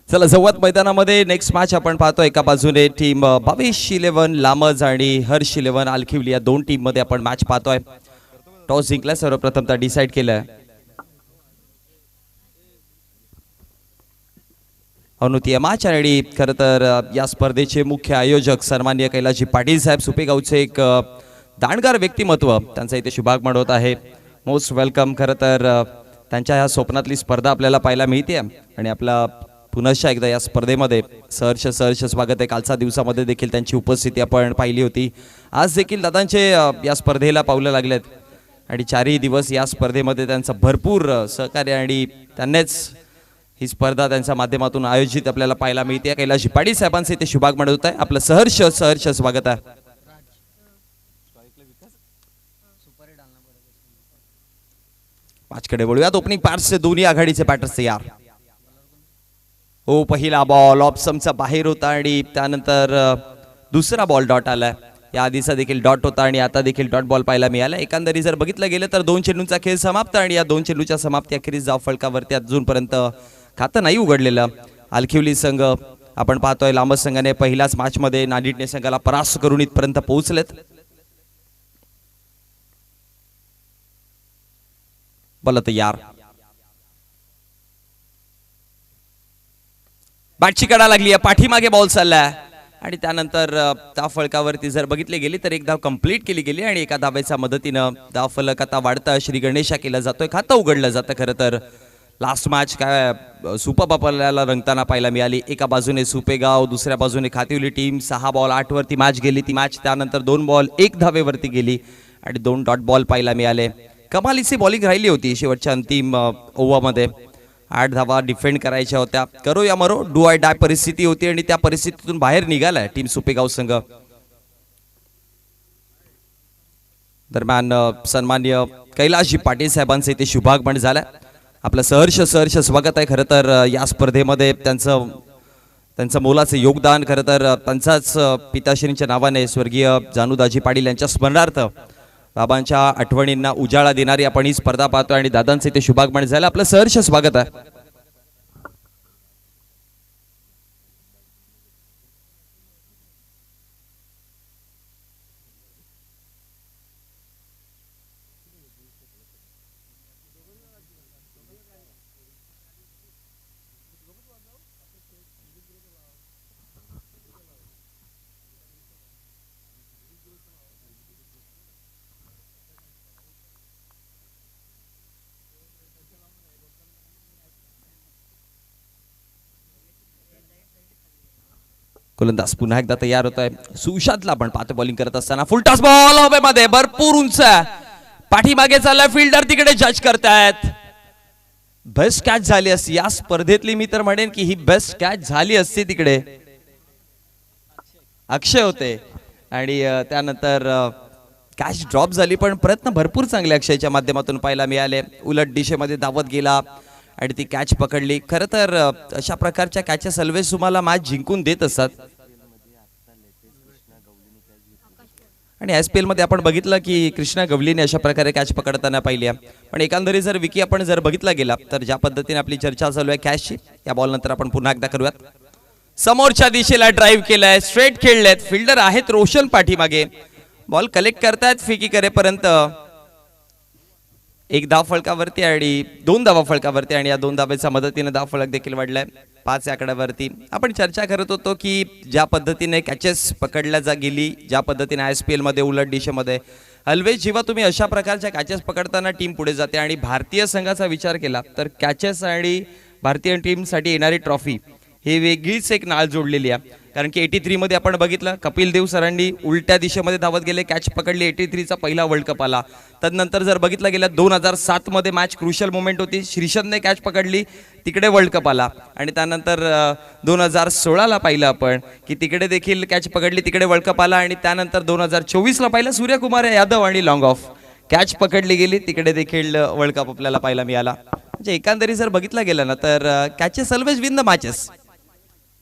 चला संवाद मैदानामध्ये नेक्स्ट मॅच आपण पाहतो. एका बाजूने टीम 22-11 लामज आणि हर्ष 11 आलखिवली या दोन टीम मध्ये आपण मॅच पाहतोय. टॉस जिंकला सर्वप्रथम डिसाइड केलं अनुतीय मॅच. आणि खरं तर या स्पर्धेचे मुख्य आयोजक सन्माननीय कैलासजी पाटील साहेब सुपेगावचे एक दांडगार व्यक्तिमत्व त्यांचा इथे शुभागमन होत आहे. Most welcome. खरं तर त्यांच्या ह्या स्वप्नातली स्पर्धा आपल्याला पाहायला मिळते आणि आपला पुनश्च एकदा या स्पर्धेमध्ये सहर्ष स्वागत आहे. कालच्या दिवसामध्ये देखील त्यांची उपस्थिती आपण पाहिली होती. आज देखील दादांचे या स्पर्धेला पावलं लागलेत आणि चारही दिवस या स्पर्धेमध्ये त्यांचं भरपूर सहकार्य आणि त्यांनीच ही स्पर्धा त्यांच्या माध्यमातून आयोजित आपल्याला पाहायला मिळते. कैलासजी पाटील साहेबांचे इथे शुभागमन होत आहे. आपलं सहर्ष स्वागत आहे. मॅचकडे वळूयात. ओपनिंग पार्ट्सचे दोन्ही आघाडीचे बॅटर्स तयार. हो, पहिला बॉल ऑप्शनचा बाहेर होता आणि त्यानंतर दुसरा बॉल डॉट आलाय. या आधीचा देखील डॉट होता आणि आता देखील डॉट बॉल पाहायला मिळाला. एकंदरीत जर बघितलं गेलं तर 2 चेंडूंचा खेळ समाप्त आणि या 2 चेंडूच्या समाप्ती अखेरीस धाव फलकावरती अजूनपर्यंत खातं नाही उघडलेलं. आलखिवली संघ आपण पाहतोय लांबच संघाने पहिल्याच मॅच मध्ये नाडिडणे संघाला परास्त करून इथपर्यंत पोहोचलेत. बोला तयार. बॅटची कडा लागली आहे. पाठीमागे बॉल चाललाय आणि त्यानंतर धाव फलकावरती जर बघितले गेली तर एक धाव कंप्लीट केली गेली आणि एका धावेच्या मदतीनं धाव फलक आता वाढता श्री गणेशा केला जातोय. खातं उघडलं जातं. खरं तर लास्ट मॅच काय सुपर आपल्याला रंगताना पाहायला मिळाली. एका बाजूने सुपेगाव, दुसऱ्या बाजूने खातिवली टीम. 6 बॉल 8 वरती मॅच गेली ती मॅच. त्यानंतर 2 बॉल 1 धावेवरती गेली आणि 2 डॉट बॉल पाहायला मिळाले. कमालीची बॉलिंग राहिली होती शेवटच्या अंतिम ओव्हरमध्ये. 8 धावा डिफेंड करायच्या होत्या. करो या मरो, डू आय डाय परिस्थिती होती आणि त्या परिस्थितीतून बाहेर निघालाय टीम सुपेगाव संघ. दरम्यान सन्माननीय कैलासजी पाटील साहेबांचे इथे शुभागमन झालंय. आपलं सहर्ष स्वागत आहे. खरं तर या स्पर्धेमध्ये त्यांचं मोलाचं योगदान खरं तर त्यांचाच पिताश्रींच्या नावाने स्वर्गीय जानूदाजी पाटील यांच्या स्मरणार्थ बाबांच्या आठवणींना उजाळा देणारी आपण ही स्पर्धा पाहतो आणि दादांचे ते शुभागमन झालं. आपलं सहर्ष स्वागत आहे. गोलंदाज पुन्हा एकदा तयार होत आहे. सुशांतला आपण पाहतो बॉलिंग करत असताना. फुल टॉस बॉल हवेमध्ये भरपूर उंच पाठीमागे चाललाय. फिल्डर तिकडे जज करतायत. बेस्ट कॅच झाली असती या स्पर्धेतली. मी तर म्हणेन की ही बेस्ट कॅच झाली असती. तिकडे अक्षय होते आणि त्यानंतर कॅच ड्रॉप झाली पण प्रयत्न भरपूर चांगले अक्षयच्या माध्यमातून पाहायला मिळाले. उलट दिशेमध्ये धावत गेला आणि ती कॅच पकडली. खरं तर अशा प्रकारच्या कॅचेस ऑलवेज तुम्हाला मॅच जिंकून देत असतात. आणि एसपीएल मध्ये आपण बघितलं की कृष्णा गवलीने अशा प्रकारे कॅच पकडताना पाहिली आहे. पण एकंदरीत जर विकी आपण जर बघितला गेला तर ज्या पद्धतीने आपली चर्चा चालू आहे कॅचची, या बॉल नंतर आपण पुन्हा एकदा करूयात. समोरच्या दिशेला ड्राईव्ह केलाय. स्ट्रेट खेळलेत. फिल्डर आहेत रोशन पाठीमागे. बॉल कलेक्ट करतायत फिकी करेपर्यंत. 1 धाव फलकावरती आणि 2 धावा फलकावरती आणि या 2 धावेच्या मदतीने धाव फलक देखील वाढलाय 5 आकड्यावरती. आपण चर्चा करत होतो की ज्या पद्धतीने कॅचेस पकडल्या गेली, ज्या पद्धतीने आयएसपीएल मध्ये उलट दिशेमध्ये ऑलवेज जेव्हा तुम्ही अशा प्रकारच्या कॅचेस पकडताना टीम पुढे जाते. आणि भारतीय संघाचा विचार केला तर कॅचेस आणि भारतीय टीमसाठी येणारी ट्रॉफी ही वेगळीच एक नाळ जोडलेली आहे. कारण की 83 मध्ये आपण बघितलं कपिल देव सरांनी उलट्या दिशेमध्ये धावत गेले, कॅच पकडली. 83चा पहिला वर्ल्ड कप आला. तदनंतर जर बघितलं गेलं 2007 मध्ये मॅच क्रुशियल मोमेंट होती. श्रीशंतने कॅच पकडली, तिकडे वर्ल्ड कप आला. आणि त्यानंतर 2016ला पाहिलं आपण की तिकडे देखील कॅच पकडली, तिकडे वर्ल्ड कप आला. आणि त्यानंतर 2024ला पाहिलं सूर्यकुमार यादव आणि लॉंग ऑफ कॅच पकडली गेली, तिकडे देखील वर्ल्ड कप आपल्याला पाहायला मिळाला. म्हणजे एकंदरीत जर बघितलं गेलं ना तर catches always win the matches.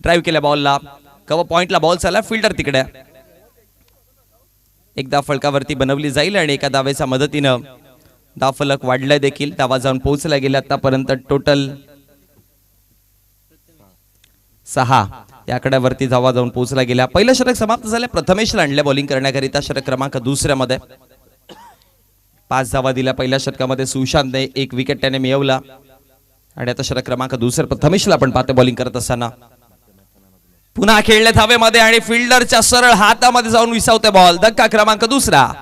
Drive केल्या बॉलला, कव्हर पॉइंटला बॉल चालला. फिल्डर तिकडे एकदा फलकावरती बनवली जाईल आणि एका धावेच्या मदतीनं धावफलक वाढलाय देखील. धावा जाऊन पोहोचला गेला आतापर्यंत टोटल 6 या आकड्यावरती धावा जाऊन पोहोचला गेल्या. पहिलं षटक समाप्त झालं. प्रथमेशला आणले बॉलिंग करण्याकरिता षटक क्रमांक 2 मध्ये 5 धावा दिल्या पहिल्या षटकामध्ये. सुशांतने 1 विकेट त्याने मिळवला आणि आता षटक क्रमांक 2 प्रथमेशला आपण पाहतो बॉलिंग करत असताना. पुन्हा खेळले धावेमध्ये आणि फिल्डरच्या सरळ हातामध्ये जाऊन विसावते बॉल. धक्का क्रमांक 2.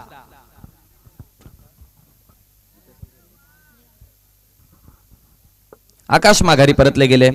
आकाश माघारी परतले गेले.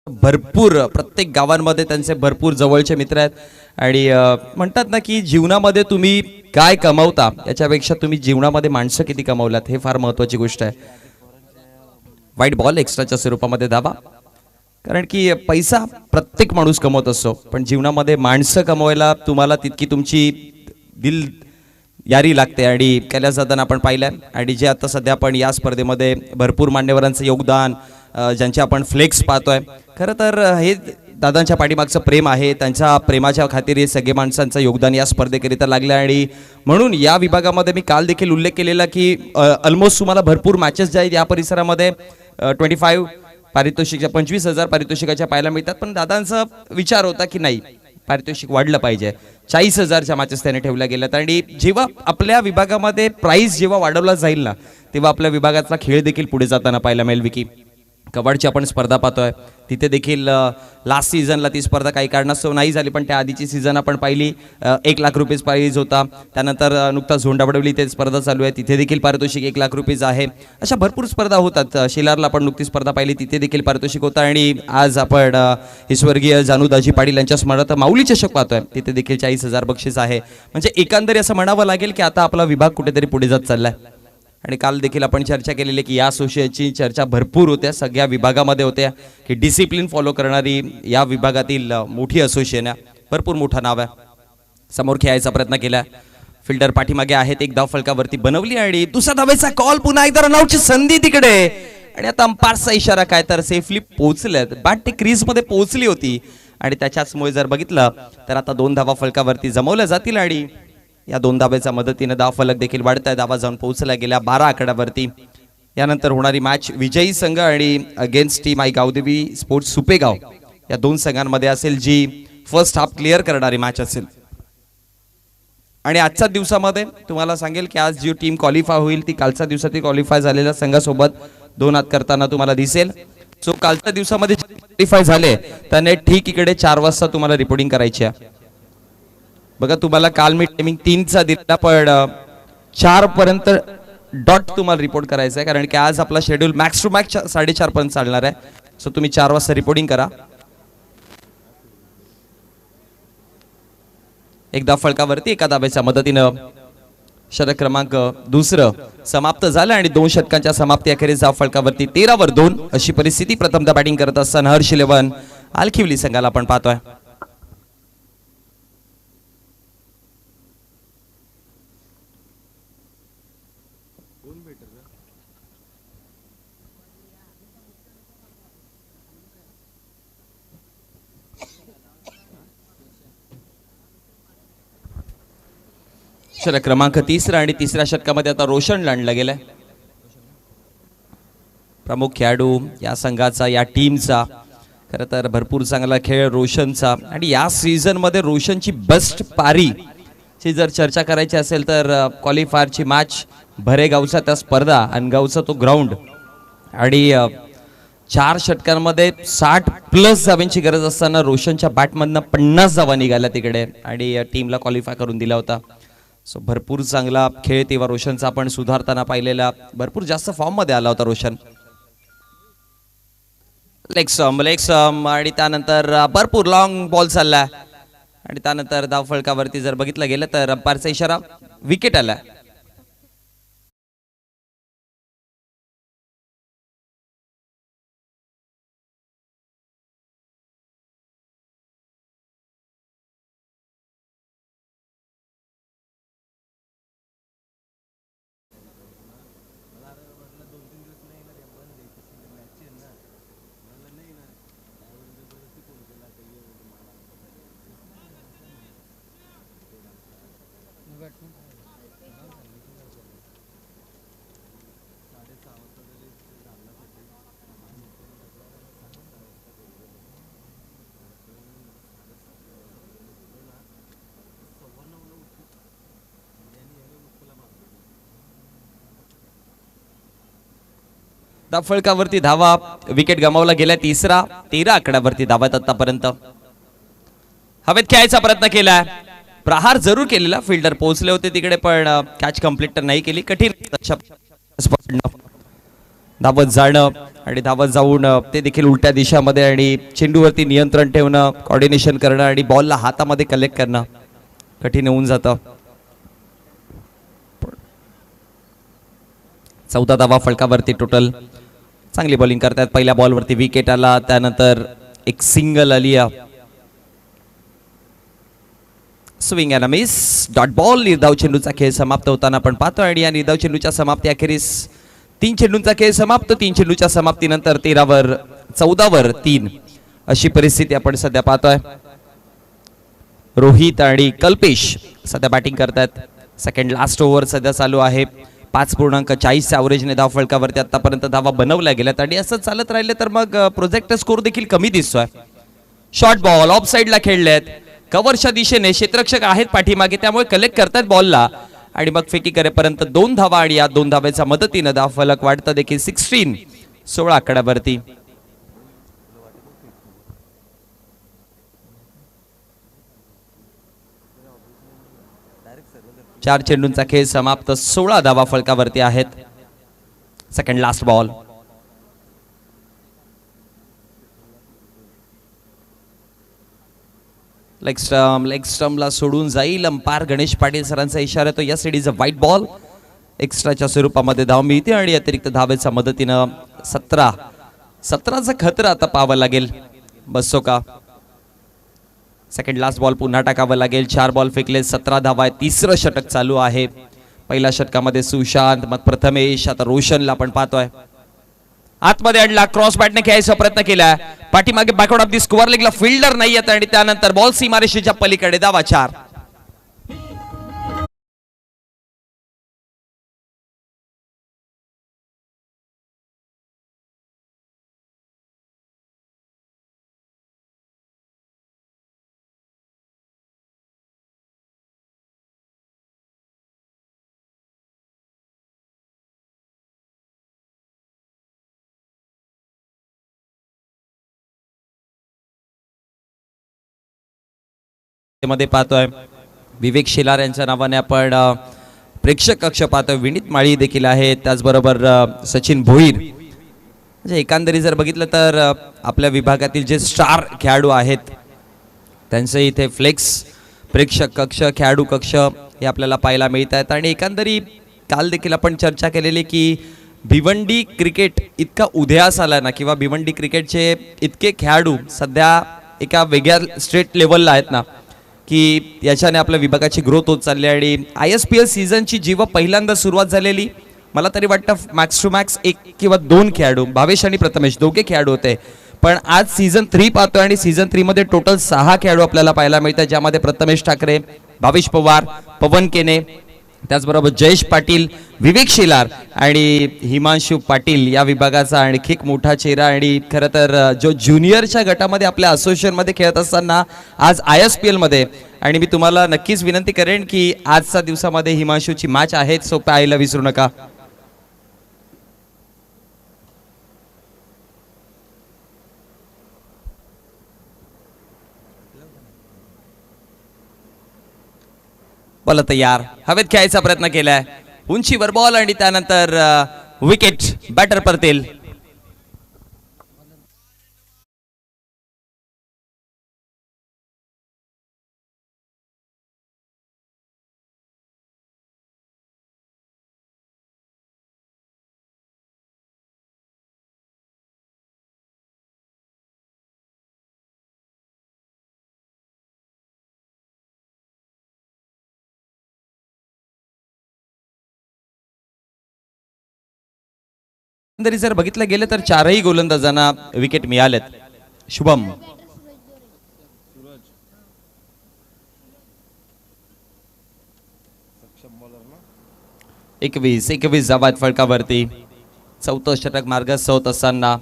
भरपूर प्रत्येक गावांमध्ये त्यांचे भरपूर जवळचे मित्र आहेत आणि म्हणतात ना की जीवनामध्ये तुम्ही काय कमवता याच्यापेक्षा तुम्ही जीवनामध्ये माणसं किती कमवलात हे फार महत्त्वाची गोष्ट आहे. वाईट बॉल एक्स्ट्राच्या स्वरूपामध्ये धावा. कारण की पैसा प्रत्येक माणूस कमवत असतो पण जीवनामध्ये माणसं कमवायला तुम्हाला तितकी तुमची दिल यारी लागते आणि केल्या जाताना आपण पाहिलंय. आणि जे आता सध्या आपण या स्पर्धेमध्ये भरपूर मान्यवरांचं योगदान ज्यांचे आपण फ्लेक्स पाहतोय खरं तर हे दादांच्या पाठीमागचं प्रेम आहे. त्यांच्या प्रेमाच्या खातीर हे सगळे माणसांचं योगदान या स्पर्धेकरिता लागलं आणि म्हणून या विभागामध्ये मी काल देखील उल्लेख केलेला की ऑलमोस्ट तुम्हाला भरपूर मॅचेस जे आहेत या परिसरामध्ये 25 पारितोषिक 25,000 पारितोषिकाच्या पाहायला मिळतात. पण दादांचा विचार होता की नाही पारितोषिक वाढलं पाहिजे. 40,000च्या मॅचेस त्याने ठेवल्या गेल्यात आणि जेव्हा आपल्या विभागामध्ये प्राइस जेव्हा वाढवला जाईल ना तेव्हा आपल्या विभागातला खेळ देखील पुढे जाताना पाहायला मिळेल. विकी कबड्डीची आपण स्पर्धा पाहतोय तिथे देखील लास्ट सीझनला ती स्पर्धा काही कारणास्तव नाही झाली पण त्या आधीची सीझन आपण पाहिली 1 लाख रुपये प्राइज होता. त्यानंतर नुकताच झोंडावडवली ते स्पर्धा चालू आहे तिथे देखील पारितोषिक 1 लाख रुपये आहे. अशा भरपूर स्पर्धा होतात. शिलारला आपण नुकती स्पर्धा पाहिली तिथे देखील पारितोषिक होतं आणि आज आपण ही स्वर्गीय जानूदाजी पाटील यांच्या स्मरणार्थ माऊली चषक पाहतोय तिथे देखील 40,000 बक्षीस आहे. म्हणजे एकंदरी असं म्हणावं लागेल की आता आपला विभाग कुठेतरी पुढे जात चाललाय. आणि काल देखील आपण चर्चा केलेली की या असोसिएशनची चर्चा भरपूर होत्या सगळ्या विभागामध्ये होत्या की डिसिप्लिन फॉलो करणारी या विभागातील मोठी असोसिएशन आहे. भरपूर मोठं नाव आहे. समोर खेळायचा प्रयत्न केला. फिल्डर पाठीमागे आहेत. एक धाव फलकावरती बनवली आणि दुसरा धावेचा कॉल. पुन्हा एकदा रनआउटची संधी तिकडे आणि आता अंपायरचा इशारा काय तर सेफली पोहोचलेत. बॅट ते क्रीजमध्ये पोहोचली होती आणि त्याच्याचमुळे जर बघितलं तर आता 2 धावा फलकावरती जमवल्या जातील आणि या 2 धाब्याच्या मदतीने धाव फलक देखील वाढत आहे. धावा जाऊन पोहोचला गेल्या 12 आकड्यावरती. यानंतर होणारी मॅच विजयी संघ आणि अगेन्स्ट टीम आई गावदेवी स्पोर्ट्स सुपेगाव या 2 संघांमध्ये असेल जी फर्स्ट हाफ क्लिअर करणारी मॅच असेल. आणि आजच्या दिवसामध्ये तुम्हाला सांगेल की आज जी टीम क्वालिफाय होईल ती कालच्या दिवसात क्वालिफाय झालेल्या संघासोबत 2 हात करताना तुम्हाला दिसेल. सो कालच्या दिवसामध्ये क्वालिफाय झाले त्याने ठीक इकडे 4 वाजता तुम्हाला रिपोर्टिंग करायची आहे. बघा तुम्हाला काल मी टायमिंग 3चा दिला पण 4 पर्यंत डॉट तुम्हाला रिपोर्ट करायचं आहे कारण की आज आपला शेड्यूल मॅक्स टू मॅक्स 4:30 पर्यंत चालणार आहे. सो तुम्ही 4 वाजता रिपोर्टिंग करा. एकदा फलकावरती एका धाब्याच्या मदतीनं षटक क्रमांक 2 समाप्त झालं आणि 2 षटकांच्या समाप्ती अखेरीस धाव फलकावरती 13 वर 2 अशी परिस्थिती. प्रथमदा बॅटिंग करत असताना हर्ष 11 आलखिवली संघाला आपण पाहतोय. षटक क्रमांक 3 आणि 3ऱ्या षटकामध्ये आता रोशन आणला गेलाय. प्रमुख खेळाडू या संघाचा या टीमचा खरं तर भरपूर चांगला खेळ रोशनचा आणि या सीझन मध्ये रोशनची बेस्ट पारी ची जर चर्चा करायची असेल तर क्वालिफायरची मॅच भरेगावचा त्या स्पर्धा अनगावचा तो ग्राउंड आणि 4 षटकांमध्ये 60+ धावांची गरज असताना रोशनच्या बॅटमधनं 50 धावा निघाल्या तिकडे आणि टीमला क्वालिफाय करून दिला होता. सो भरपूर चांगला खेळ तेव्हा रोशनचा आपण सुधारताना पाहिलेला, भरपूर जास्त फॉर्म मध्ये आला होता रोशन. लेग स्टंप आणि त्यानंतर भरपूर लॉंग बॉल चालला आणि त्यानंतर धावफलकावरती जर बघितलं गेलं तर अंपायरचा इशारा, विकेट आला. धावफलकावरती धावा, विकेट गमावला गेला. 13 आकड्यावरती धावा आतापर्यंत. हवेत खेळायचा प्रयत्न केला, प्रहार जरूर केलेला, फिल्डर पोहोचले होते तिकडे पण कॅच कंप्लीट तर नाही केली. कठीण धावत जाणं आणि धावत जाऊन ते देखील उलट्या दिशामध्ये आणि चेंडूवरती नियंत्रण ठेवणं, कॉर्डिनेशन करणं आणि बॉलला हातामध्ये कलेक्ट करणं कठीण होऊन जातं. 14 धावा फलकावरती टोटल. चांगली बॉलिंग करतात. पहिल्या बॉलवरती विकेट आला, त्यानंतर एक सिंगल आली. Swing and miss, dot ball. निर्धाव चेंडूचा खेळ समाप्त होताना आपण पाहतोय आणि या निर्धाव चेंडूच्या समाप्ती अखेरीस 3 चेंडूंचा खेळ समाप्त. 3 चेंडूच्या समाप्तीनंतर 14वर 3 अशी परिस्थिती आपण सध्या पाहतोय. रोहित आणि कल्पेश सध्या बॅटिंग करतात. सेकंड लास्ट ओव्हर सध्या चालू आहे. 5.40 ॲव्हरेजने धाव फलकावरती आतापर्यंत धावा बनवल्या गेल्यात आणि असं चालत राहिले तर मग प्रोजेक्ट स्कोर देखील कमी दिसतोय. शॉर्ट बॉल ऑफ साईडला खेळलेत, कव्हरच्या दिशेने क्षेत्ररक्षक आहेत पाठीमागे, त्यामुळे कलेक्ट करतात बॉलला आणि मग फेकी करेपर्यंत 2 धावा आणि या 2 धावेच्या मदतीने धाव फलक वाढतं देखील 16 आकड्यावरती. चार चेंडूंचा खेळ समाप्त. 16 धावा फलकावरती आहेत. Second last ball. लेग स्टंपला सोडून जाईल. अंपायर गणेश पाटील सरांचा इशारा तो या इज अ व्हाईट बॉल. एक्स्ट्राच्या स्वरूपामध्ये धाव मिळते आणि अतिरिक्त धावेच्या मदतीनं 17चा खतरा आता पाहावा लागेल. बसो का. सेकंड लास्ट बॉल पुन्हा टाकावं लागेल. 4 बॉल फेकले, 17 धावा आहेत. 3रं षटक चालू आहे. पहिल्या षटकामध्ये सुशांत, मग प्रथमेश, आता रोशनला आपण पाहतोय. आतमध्ये आणला, क्रॉस बॅटने खेळायचा प्रयत्न केला. पाठीमागे बॅकआउट ऑफ दी स्कोअर लेगला फिल्डर नाही येत आणि त्यानंतर बॉल सीमारेषेच्या पलीकडे. धावा 4. मध्ये पाहतोय विवेक शेलार यांच्या नावाने आपण प्रेक्षक कक्ष पाहतोय. विनीत माळी देखील आहे, त्याचबरोबर सचिन भोईर. म्हणजे एकंदरीत जर बघितलं तर आपल्या विभागातील जे स्टार खेळाडू आहेत त्यांचे इथे फ्लेक्स, प्रेक्षक कक्ष, खेळाडू कक्ष हे आपल्याला पाहायला मिळत आहेत. आणि एकंदरीत काल देखील आपण चर्चा केलेली की भिवंडी क्रिकेट इतका उदयास आला ना, किंवा भिवंडी क्रिकेटचे इतके खेळाडू सध्या एका वेगळ्या स्टेट लेवलला आहेत ना, की याच्याने आपल्या विभागाची ग्रोथ होत चालली. आणि ISPL सीझनची जेव्हा पहिल्यांदा सुरुवात झालेली, मला तरी वाटतं मॅक्स टू मॅक्स 1 किंवा 2 खेळाडू, भावेश आणि प्रथमेश दोघे खेळाडू होते. पण आज सीझन 3 पाहतोय आणि सीझन 3 मध्ये टोटल 6 खेळाडू आपल्याला पाहायला मिळतात, ज्यामध्ये प्रथमेश ठाकरे, भावेश पवार, पवन केने, त्याचबरोबर जयेश पाटील, विवेक शेलार आणि हिमांशू पाटील या विभागाचा आणखी एक मोठा चेहरा. आणि खरं तर जो ज्युनियरच्या गटामध्ये आपल्या असोसिएशनमध्ये खेळत असताना आज ISPL मध्ये, आणि मी तुम्हाला नक्कीच विनंती करेन की आजच्या दिवसामध्ये हिमांशूची मॅच आहे, सो पाहायला विसरू नका. बॉल तयार, हवेत खेळायचा प्रयत्न केलाय, उंचीवर बॉल आणि त्यानंतर विकेट. बॅटर परतेल. तरी जर बघितलं गेलं तर चारही गोलंदाजांना विकेट मिळालेत. शुभम 21 धावा फलकावरती. चौथं षटक मार्गस्थ होत असताना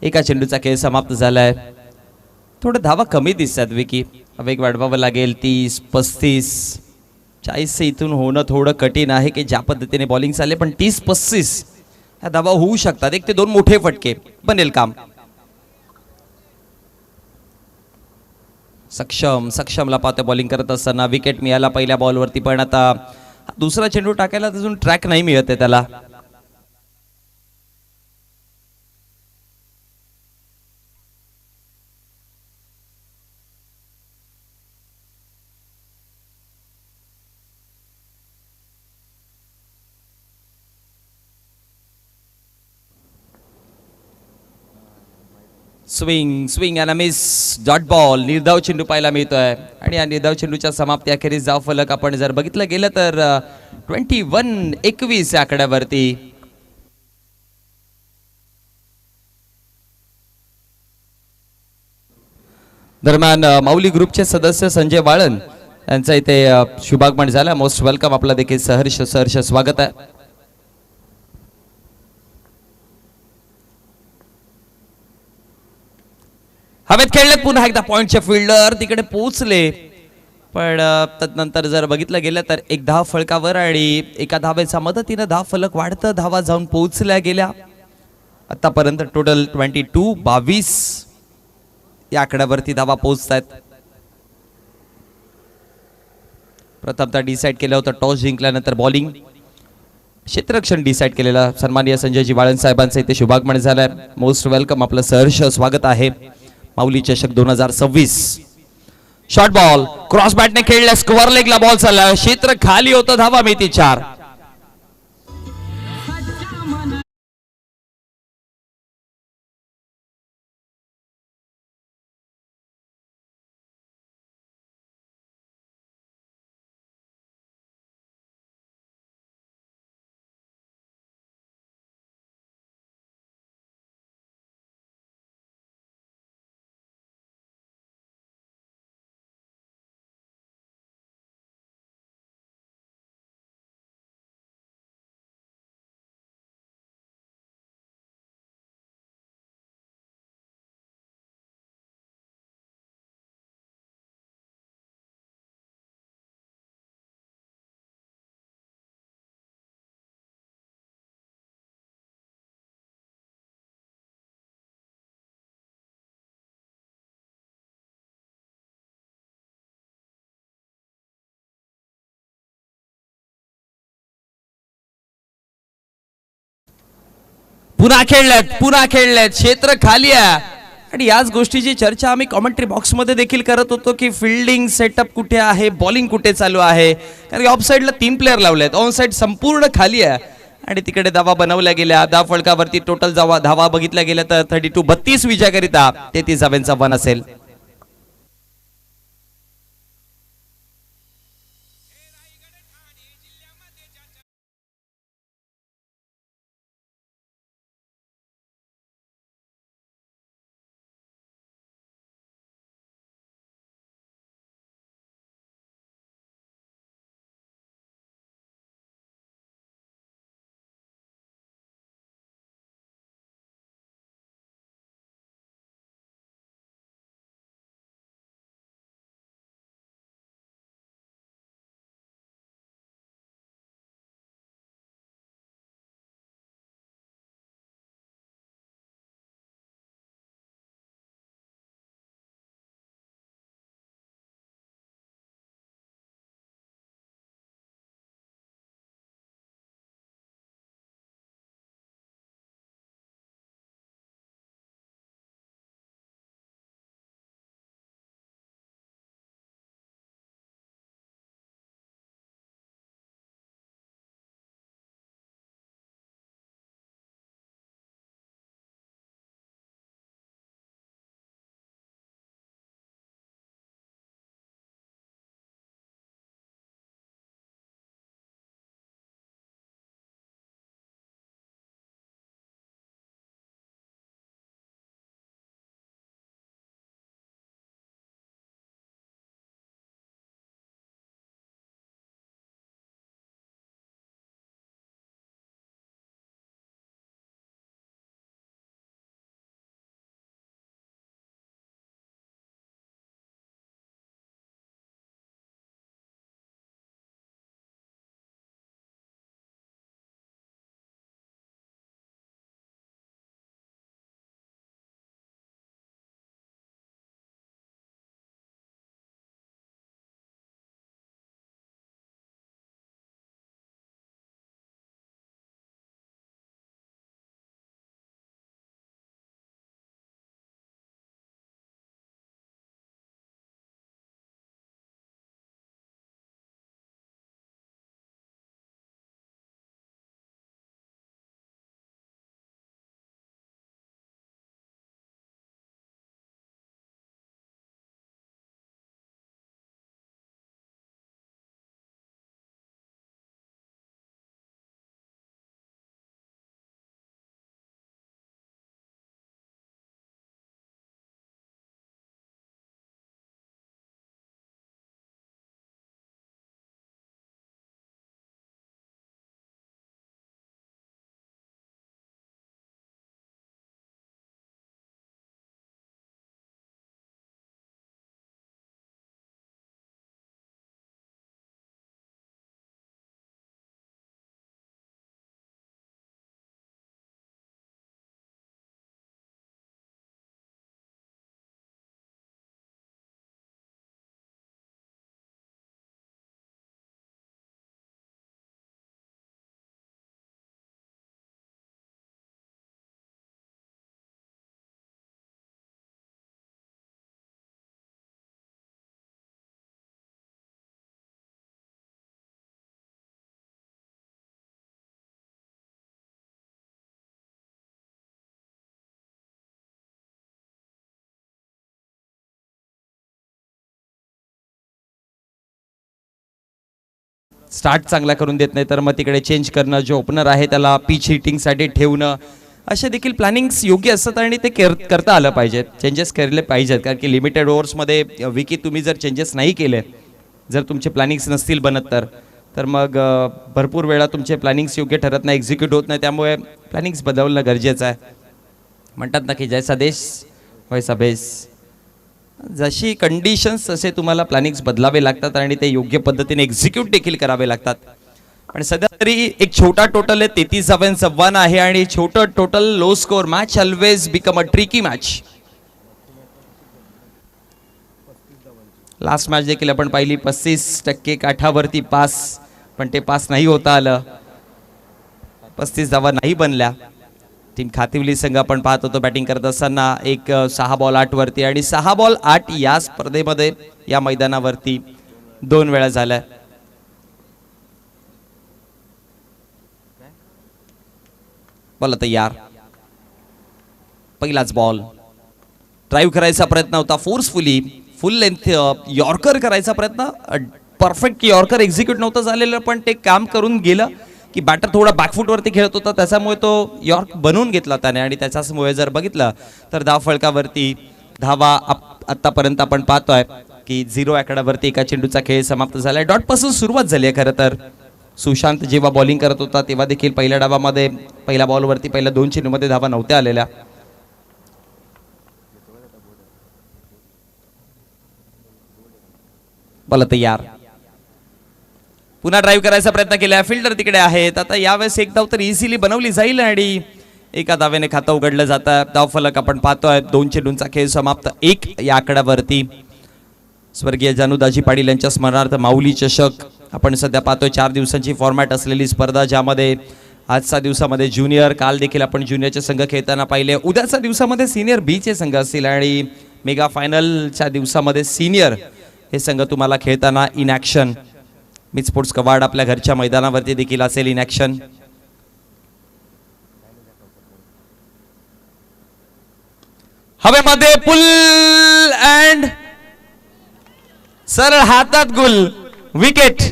एका चेंडूचा खेळ समाप्त झालाय. थोडं धावा कमी दिसतात विकी, वेग वाढवावं लागेल. 30-35 40 इथून होणं थोडं कठीण आहे की ज्या पद्धतीने बॉलिंग चालले, पण 30-35 ह्या धावा होऊ शकतात. 1 ते 2 मोठे फटके बनेल काम. सक्षमला पाहते बॉलिंग करत असताना. विकेट मिळाला पहिल्या बॉलवरती, पण आता दुसरा चेंडू टाकायला अजून ट्रॅक नाही मिळत आहे त्याला. स्विंग आणि मिस. Dot ball. निर्धाव चेंडू पाहायला मिळतोय आणि या निर्धाव चेंडूच्या समाप्ती अखेरीस धाव फलक आपण जर बघितलं गेलं तर 21 या आकड्यावरती. दरम्यान माऊली ग्रुपचे सदस्य संजय बाळन यांचा इथे शुभागमन झाला. Most welcome. आपला देखील सहर्ष स्वागत आहे. हवेत खेळले पुन्हा एकदा. पॉइंटचे फिल्डर तिकडे पोहोचले, पण तदनंतर जर बघितलं गेलं तर एक धाव फलकावर आणि एका धावेच्या मदतीनं धाव फलक वाढतं. धावा जाऊन पोहोचल्या गेल्या. आतापर्यंत टोटल 22 या आकड्यावरती धावा पोहोचत आहेत. प्रथमतः डिसाईड केलं होतं टॉस जिंकल्यानंतर बॉलिंग. क्षेत्ररक्षण डिसाईड केलेला सन्माननीय संजयजी बाळन साहेबांचं इथे शुभागमन झालंय. Most welcome. आपलं सहर्ष स्वागत आहे. माऊली चषक 2026. शॉर्ट बॉल क्रॉस बॅटने खेळला. स्क्वेअर लेगला बॉल चालला. क्षेत्र खाली होतं. धावा मिळते 4. पुन्हा खेळलेत. क्षेत्र खाली आहे आणि याच गोष्टीची चर्चा आम्ही कॉमेंट्री बॉक्स मध्ये देखील करत होतो की फिल्डिंग सेटअप कुठे आहे, बॉलिंग कुठे चालू आहे. कारण ऑफ साईडला 3 प्लेअर लावलेत. ऑन साईड संपूर्ण खाली आहे आणि तिकडे धावा बनवल्या गेल्या. धाव फलकावरती टोटल धावा बघितल्या गेल्या तर 32 विजयाकरिता 33 धावांचा वन असेल. स्टार्ट चांगला करून देत नाही तर मग तिकडे चेंज करणं, जो ओपनर आहे त्याला पिच हिटिंगसाठी ठेवणं, असे देखील प्लॅनिंग्स योग्य असतात आणि ते करता आलं पाहिजेत, चेंजेस केले पाहिजेत. कारण की लिमिटेड ओव्हर्समध्ये विकी तुम्ही जर चेंजेस नाही केले, जर तुमचे प्लॅनिंग्स नसतील बनत तर मग भरपूर वेळा तुमचे प्लॅनिंग्स योग्य ठरत नाही, एक्झिक्यूट होत नाही. त्यामुळे प्लॅनिंग्स बदलणं गरजेचं आहे. म्हणतात ना की जैसा देश वैसा बेस, जशी कंडिशन्स तसे तुम्हाला प्लॅनिंग्स बदलावे लागतात आणि ते योग्य पद्धतीने एक्झिक्यूट देखील करावे लागतात. पण सध्या तरी एक छोटा टोटल आहे, 33-56 आहे आणि छोटं total, low score match always become a tricky match. Last match देखील आपण पाहिली, 35% काठावरती पास, पण ते पास नाही होता आलं, 35 धावा नाही बनल्या. टीम खातिवली संघ आपण पाहत होतो बॅटिंग करत असताना एक 6 बॉल 8 वरती, आणि 6 बॉल 8 या स्पर्धेमध्ये या मैदानावरती 2 वेळा झाल्या. बोला तयार, पहिलाच बॉल, ड्राईव्ह करायचा प्रयत्न होता, फोर्सफुली फुल लेंथ यॉर्कर करायचा प्रयत्न, परफेक्ट यॉर्कर एक्झिक्यूट नव्हतं झालेलं, पण ते काम करून गेलं की बॅटर थोडा बॅकफुटवरती खेळत होता, त्याच्यामुळे तो यॉर्क बनवून घेतला त्याने. आणि त्याच्यामुळे जर बघितलं तर धाव फळकावरती धावा आतापर्यंत आपण पाहतोय की 0 आकड्यावरती एका चेंडूचा खेळ समाप्त झालाय. डॉट पासून सुरुवात झाली आहे. खरं तर सुशांत जेव्हा बॉलिंग करत होता तेव्हा देखील पहिल्या डावामध्ये, पहिल्या बॉलवरती पहिल्या 2 चेंडूमध्ये धावा नव्हत्या आलेल्या. बोला तयार, पुन्हा ड्राईव्ह करायचा प्रयत्न केला, फिल्डर तिकडे आहेत. आता यावेळेस एक धाव तर इझिली बनवली जाईल आणि एका धावेने खातं उघडलं जातं. धावफलक आपण पाहतोय, 2 चेंडूंचा खेळ समाप्त, 1 या आकड्यावरती. स्वर्गीय जानूदाजी पाटील यांच्या स्मरणार्थ माऊली चषक आपण सध्या पाहतोय, 4 दिवसांची फॉर्मॅट असलेली स्पर्धा, ज्यामध्ये आजच्या दिवसामध्ये ज्युनियर, काल देखील आपण ज्युनियरचे संघ खेळताना पाहिले, उद्याच्या दिवसामध्ये सिनियर बी चे संघ असतील आणि मेगा फायनलच्या दिवसामध्ये सिनियर हे संघ तुम्हाला खेळताना इन ॲक्शन. मिड स्पोर्ट्स कवाड आपल्या घरच्या मैदानावरती देखील असेल इन ॲक्शन. हवेमध्ये पुल अँड सरळ हातात गुल, विकेट.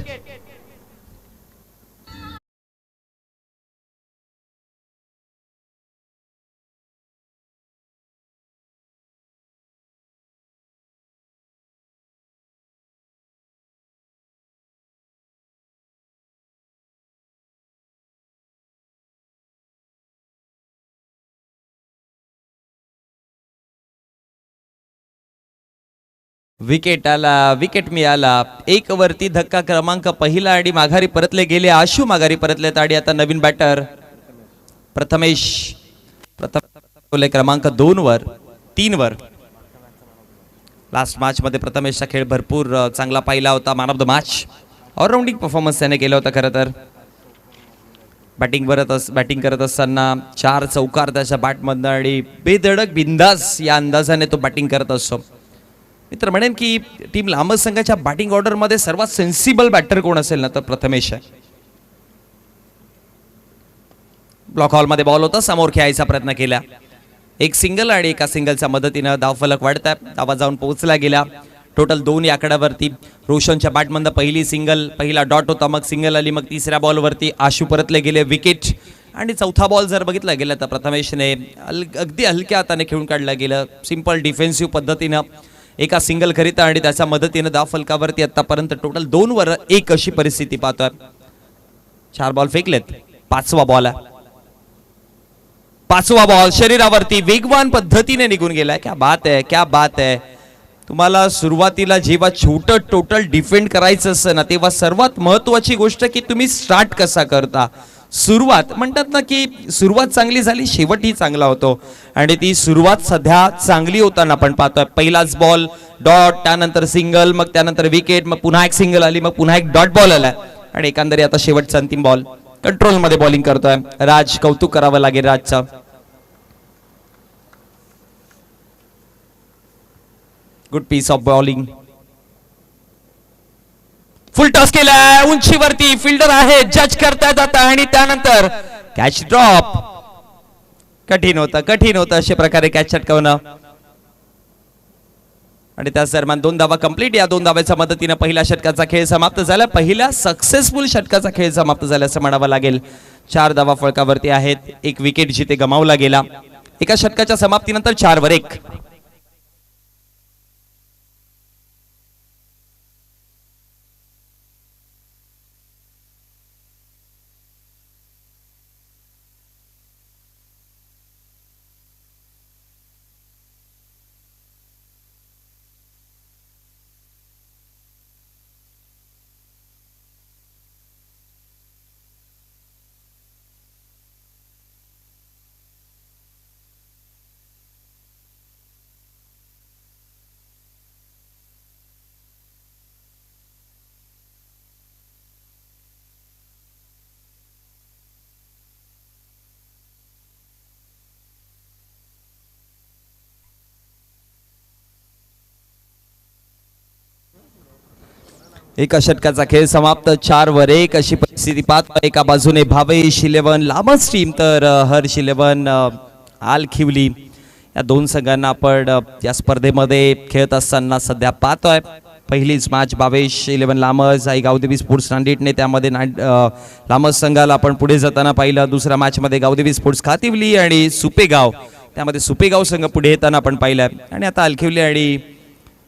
विकेट आला, विकेट मिळाला. 1 वरती धक्का क्रमांक पहिला आणि माघारी परतले गेले, आशू माघारी परतलेत आणि आता नवीन बॅटर प्रथमेश, प्रथम क्रमांक 2 वर, 3 वर. लास्ट मॅच मध्ये प्रथमेशचा खेळ भरपूर चांगला पाहिला होता, man of the match, all rounding performance त्याने केला होता. खरं तर बॅटिंग करत असताना 4 चौकार त्याच्या बॅटमधनं आणि बेधडक बिंदास या अंदाजाने तो बॅटिंग करत असतो. मी तर म्हणेन की टीम लांबस संघाच्या बॅटिंग ऑर्डरमध्ये सर्वात सेन्सिबल बॅटर कोण असेल ना तर प्रथमेश आहे. ब्लॉक हॉलमध्ये बॉल होता, समोर खेळायचा प्रयत्न केला, 1 सिंगल आणि एका सिंगलच्या मदतीनं धावफलक वाढताय, धावा जाऊन पोहोचला गेला. टोटल 2 या आकड्यावरती. रोशनच्या बॅटमधनं पहिली सिंगल, पहिला डॉट होता, मग सिंगल आली, मग 3ऱ्या बॉलवरती आशू परतले गेले, विकेट. आणि 4था बॉल जर बघितला गेला तर प्रथमेशने अगदी हलक्या हाताने खेळून काढलं गेलं, सिंपल डिफेन्सिव्ह पद्धतीनं एका सिंगल करिता आणि त्याच्या मदतीने धाव फलकावरती आतापर्यंत टोटल 2 वर 1 अशी परिस्थिती पाहतोय. 4 बॉल फेकलेत, 5वा बॉल आहे, 5वा बॉल शरीरावरती वेगवान पद्धतीने निघून गेलाय. क्या बात आहे, क्या बात आहे. तुम्हाला सुरुवातीला जेव्हा छोटं टोटल डिफेंड करायचं असतं ना, तेव्हा सर्वात महत्वाची गोष्ट की तुम्ही स्टार्ट कसा करता. सुरुवात म्हणतात ना की सुरुवात चांगली झाली शेवटही चांगला होतो आणि ती सुरुवात सध्या चांगली होताना आपण पाहतोय. पहिलाच बॉल डॉट, त्यानंतर सिंगल, मग त्यानंतर विकेट, मग पुन्हा 1 सिंगल आली, मग पुन्हा 1 डॉट बॉल आला आणि एकंदरीत आता शेवटचा अंतिम बॉल. कंट्रोल मध्ये बॉलिंग करतोय राज, कौतुक करावं लागेल राजचं. Good piece of bowling. Full toss केलाय, उंचीवरती फिल्डर आहे, जज करता जाता आणि त्यानंतर कॅच ड्रॉप. कठीण होतं अशा प्रकारे कॅच छटकावणं. आणि त्याच दरम्यान 2 धावा कंप्लीट. या 2 धाव्याच्या मदतीने पहिल्या षटकाचा खेळ समाप्त झाला. पहिला सक्सेसफुल षटकाचा खेळ समाप्त झाला असं म्हणावं लागेल. 4 धावा फळकावरती आहेत. एक विकेट जिथे गमावला गेला. एका षटकाच्या समाप्तीनंतर 4 वर 1. एका षटकाचा खेळ समाप्त. 4 वर 1 अशी परिस्थिती पाहतो. एका बाजूने भावेश 11 लामस टीम तर हर्ष 11 आलखिवली या दोन संघांना आपण या स्पर्धेमध्ये खेळत असताना सध्या पाहतोय. पहिलीच मॅच भावेश 11 लामस आई गावदेवी स्पोर्ट्स नांदेडने त्यामध्ये लामस संघाला आपण पुढे जाताना पाहिलं. दुसऱ्या मॅच मध्ये गावदेवी स्पोर्ट्स खातिवली आणि सुपेगाव त्यामध्ये सुपेगाव संघ पुढे येताना आपण पाहिलं. आणि आता आलखिवली आणि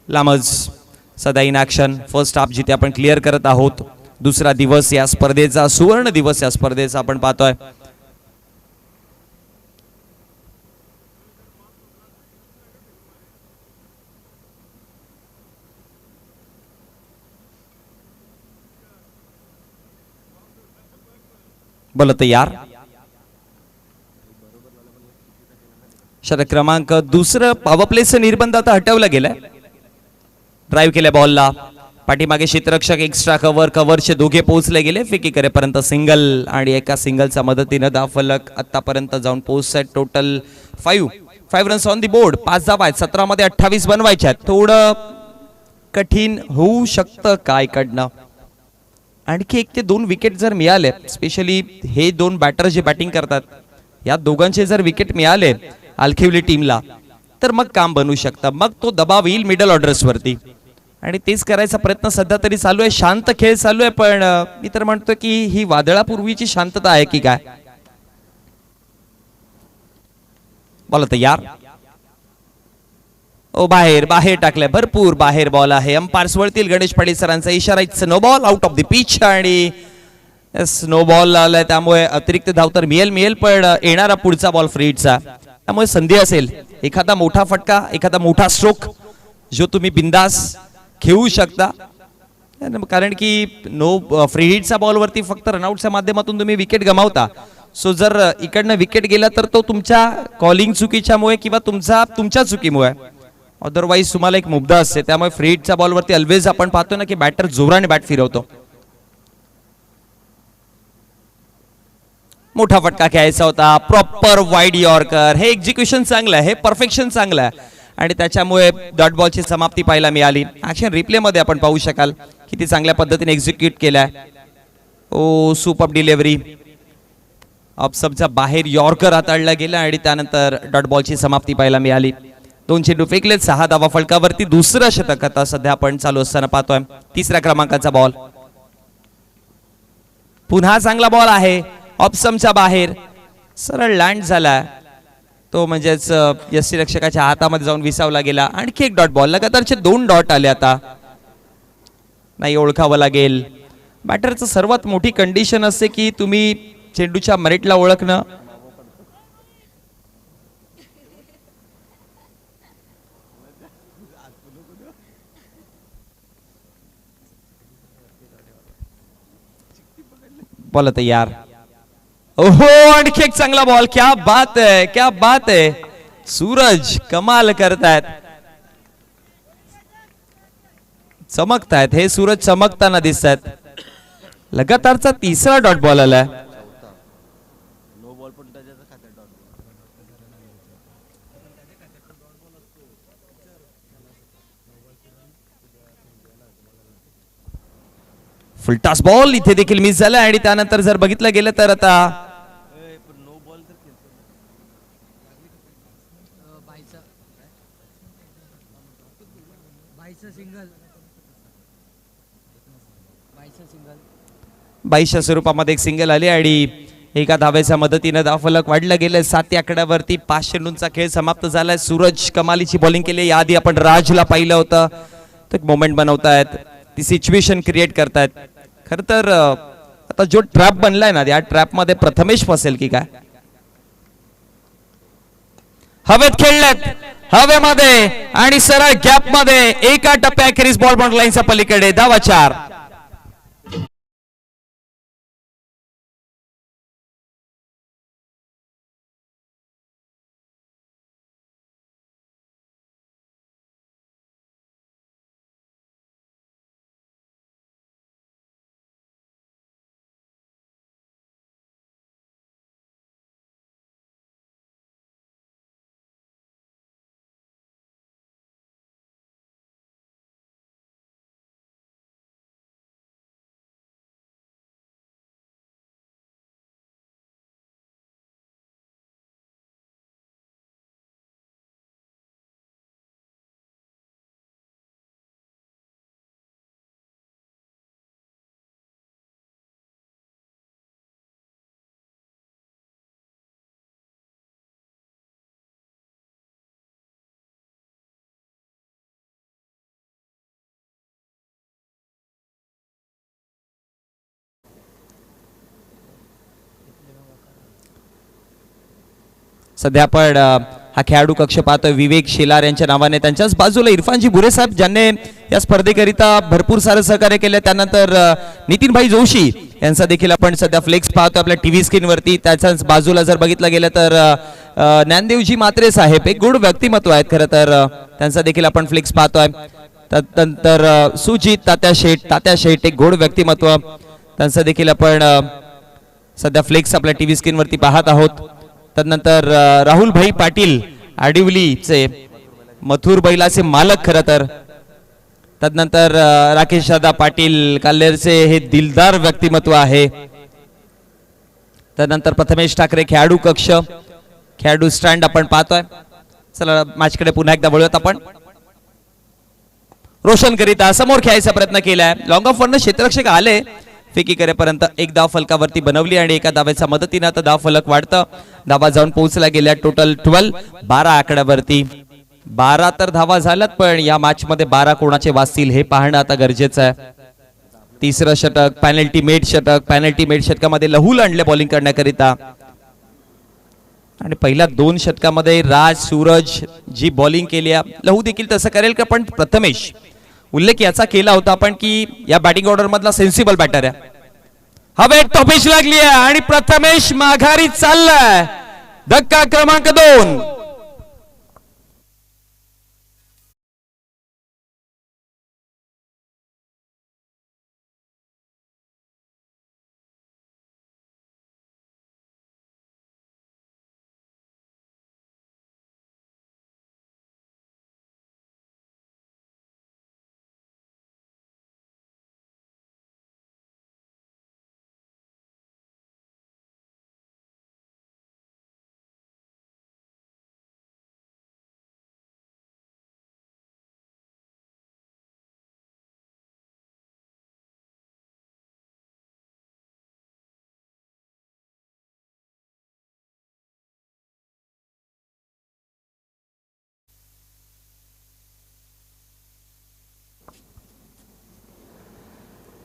लामस सध्या इन ॲक्शन. फर्स्ट हाफ जिथे आपण क्लिअर करत आहोत. दुसरा दिवस या स्पर्धेचा, सुवर्ण दिवस या स्पर्धेचा आपण पाहतोय. बोला तयार. षटक क्रमांक दुसरं पॉवर प्लेचं निर्बंध आता हटवलं गेलंय. ड्राईव्ह केल्या बॉलला पाठीमागे क्षेत्ररक्षक एक्स्ट्रा कव्हरचे दोघे पोहोचले गेले. फेकी करेपर्यंत सिंगल आणि एका सिंगलच्या मदतीने धावफलक आतापर्यंत जाऊन पोहोचत. Total 5 runs on the board. 5 धावा आहेत. 17 मध्ये 28 बनवायच्या आहेत. थोडं कठीण होऊ शकतं काय कडनं. आणखी 1 ते 2 विकेट जर मिळाले, स्पेशली हे 2 बॅटर जे बॅटिंग करतात या दोघांचे जर विकेट मिळाले आलखिवली टीमला तर मग काम बनवू शकतं. मग तो दबाव येईल मिडल ऑर्डर्स वरती आणि तेच करायचा प्रयत्न सध्या तरी चालू आहे. शांत खेळ चालू आहे. पण मी तर म्हणतो की ही वादळापूर्वीची शांतता आहे की काय. बोला तयार. ओ बाहेर टाकलाय. भरपूर बाहेर बॉल आहे. अंपायर्स वळतील. गणेश पाटील सरांचा इशारा. It's no ball out of the pitch आणि स्नो बॉल आलाय त्यामुळे अतिरिक्त धाव तर मिळेल पण येणारा पुढचा बॉल फ्री हिटचा त्यामुळे संधी असेल. एखादा मोठा फटका, एखादा मोठा स्ट्रोक जो तुम्ही बिंदास खेळू शकता. कारण की नो फ्री हिटचा बॉलवरती फक्त रनआउटच्या माध्यमातून तुम्ही विकेट गमावता. सो जर इकडनं विकेट गेला तर तो तुमच्या कॉलिंग चुकीच्यामुळे किंवा तुमच्या चुकीमुळे. अदरवाईज तुम्हाला एक मुद्दा असते. त्यामुळे फ्री हिटच्या बॉलवरती ऑलवेज आपण पाहतो ना की बॅटर जोराने बॅट फिरवतो. मोठा फटका खेळायचा होता. Proper wide yorker. हे एक्झिक्युशन चांगलं आहे. हे परफेक्शन चांगलं आहे आणि त्याच्यामुळे डॉट बॉलची समाप्ती पाहायला मिळाली. ऍक्शन रिप्ले मध्ये आपण पाहू शकाल किती चांगल्या पद्धतीने एक्झिक्यूट केलाय. ओ सुपर डिलिव्हरी. ऑफसबच्या बाहेर यॉर्कर हाताळला गेला आणि त्यानंतर डॉट बॉलची समाप्ती पाहायला मिळाली. 2 चेंडू फेकलेत. 6 धावा फलकावरती. दुसरं षटक आता सध्या आपण चालू असताना पाहतोय. 3ऱ्या क्रमांकाचा बॉल. पुन्हा चांगला बॉल आहे. ऑप्समच्या बाहेर सरळ लँड झाला. तो म्हणजेच यष्टीरक्षकाच्या हातामध्ये जाऊन विसावला गेला. आणखी एक डॉट बॉल. लगातारचे 2 डॉट आले. आता नाही ओळखावं लागेल. बॅटरचं सर्वात मोठी कंडिशन असते की तुम्ही चेंडूच्या मेरिटला ओळखणं. बोला तयार. ओहो आणखी एक चांगला बॉल. क्या बात है, क्या बात है. सूरज कमाल करतायत. चमकतायत हे सूरज. चमकताना दिसत आहेत. लगातारचा 3रा डॉट बॉल आलाय. फुलटास बॉल इथे देखील मिस झाला आणि त्यानंतर जर बघितलं गेलं तर आता 22च्या स्वरूपामध्ये एक सिंगल आली आणि एका धावेच्या मदतीने धावफलक वाढलं गेलं. 7 आकड्यावरती 5 चेंडूंचा खेळ समाप्त झालाय. सूरज कमालीची बॉलिंग केली. याआधी आपण राजला पाहिलं होतं. तो एक मोमेंट बनवतायत, ती सिच्युएशन क्रिएट करतायत. खर तर आता जो ट्रॅप बनलाय ना, या ट्रॅप मध्ये प्रथमेश फसेल की काय? हवेत खेळल्यात, हवेमध्ये आणि सरळ गॅप मध्ये एका टप्प्याखेरीज बॉल बॉन्ड लाईनच्या पलीकडे. धावा 4. सध्या आपण हा खेळाडू कक्ष पाहतोय विवेक शेलार यांच्या नावाने. त्यांच्याच बाजूला इरफानजी बुरे साहेब ज्यांनी या स्पर्धेकरिता भरपूर सारं सहकार्य केलं. त्यानंतर नितीनभाई जोशी यांचा देखील आपण सध्या फ्लेक्स पाहतोय आपल्या टीव्ही स्क्रीनवरती. त्याच्याच बाजूला जर बघितलं गेलं तर ज्ञानदेवजी मात्रे साहेब एक गुड व्यक्तिमत्व आहेत खरं तर, त्यांचा देखील आपण फ्लेक्स पाहतोय. त्यानंतर सुजित तात्या शेठ एक गोड व्यक्तिमत्व, त्यांचा देखील आपण सध्या फ्लेक्स आपल्या टीव्ही स्क्रीनवरती पाहत आहोत. त्यानंतर राहुल भाई पाटील आडिवलीचे मथुर बैलाचे मालक खरं तर. त्यानंतर राकेश दादा पाटील काल्हेरचे हे दिलदार व्यक्तिमत्व आहे. त्यानंतर प्रथमेश ठाकरे खेळाडू कक्ष, खेळाडू स्टँड आपण पाहतोय. चला मॅचकडे पुन्हा एकदा वळूयात आपण. रोशन करिता समोर खेळायचा प्रयत्न केलाय. लॉंग ऑफ वरनं क्षेत्ररक्षक आले, फेकी करेपर्यंत एक धाव फलकावरती बनवली आणि एका धावेच्या मदतीने आता धाव फलक वाढतं. धावा जाऊन पोहोचल्या गेल्या टोटल 12 आकड्यावरती. 12 तर धावा झाल्यात, पण या मॅच मध्ये 12 कोणाचे वाचतील हे पाहणं आता गरजेचं आहे. तिसरं षटक, पॅनल्टी मेड षटक. पॅनल्टी मेड षटकामध्ये लहूल आणले बॉलिंग करण्याकरिता आणि पहिल्या 2 षटकामध्ये राज सूरज जी बॉलिंग केली, लहू देखील तसं करेल का? पण प्रथमेश उल्लेख याचा केला होता आपण की या बॅटिंग ऑर्डर मधला सेन्सिबल बॅटर आहे. हवे टॉपिश लागली आहे आणि प्रथमेश माघारी चाललाय. धक्का क्रमांक 2.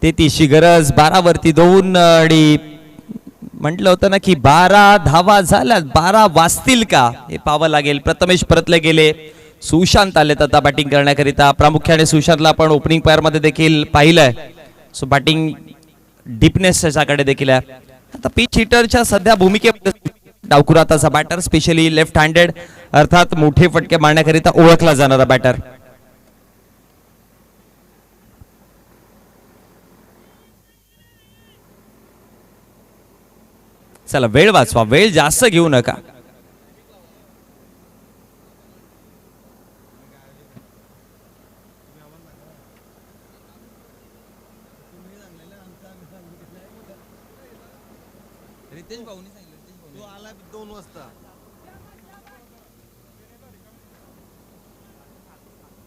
तेहतीसची गरज, 12 वरती 2 आणि म्हटलं होतं ना की 12 धावा झाल्या, 12 वाचतील का हे पाहावं लागेल. प्रथमेश परतले गेले, सुशांत आलेत आता बॅटिंग करण्याकरिता. प्रामुख्याने सुशांतला आपण ओपनिंग पेअर मध्ये देखील पाहिलंय. सो बॅटिंग डीपनेस त्याच्याकडे देखील आहे. आता पिच हिटरच्या सध्या भूमिकेमध्ये डावकुराताचा बॅटर, स्पेशली लेफ्ट हँडेड अर्थात मोठे फटके मारण्याकरिता ओळखला जाणारा बॅटर. चला वेळ वाचवा, वेळ जास्त घेऊ नका.